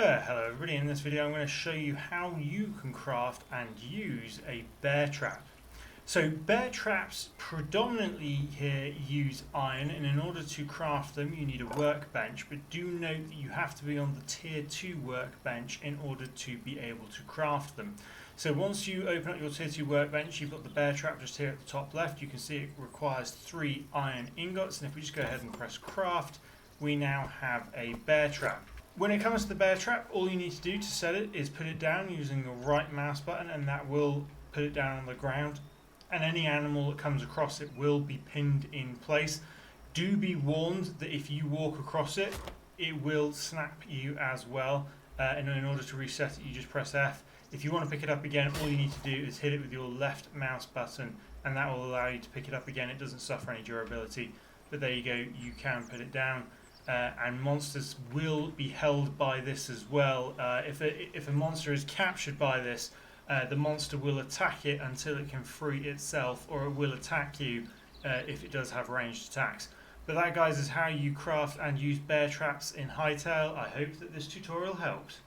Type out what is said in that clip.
Hello everybody, in this video I'm going to show you how you can craft and use a bear trap. So bear traps predominantly here use iron, and in order to craft them you need a workbench, but do note that you have to be on the tier 2 workbench in order to be able to craft them. So once you open up your tier 2 workbench, you've got the bear trap just here at the top left. You can see it requires 3 iron ingots, and if we just go ahead and press craft, we now have a bear trap. When it comes to the bear trap, all you need to do to set it is put it down using the right mouse button, and that will put it down on the ground, and any animal that comes across it will be pinned in place. Do be warned that if you walk across it, it will snap you as well, and in order to reset it you just press F. If you want to pick it up again, all you need to do is hit it with your left mouse button, and that will allow you to pick it up again. It doesn't suffer any durability, but there you go, you can put it down. And monsters will be held by this as well. If a monster is captured by this, the monster will attack it until it can free itself, or it will attack you if it does have ranged attacks. But that, guys, is how you craft and use bear traps in Hytale. I hope that this tutorial helped.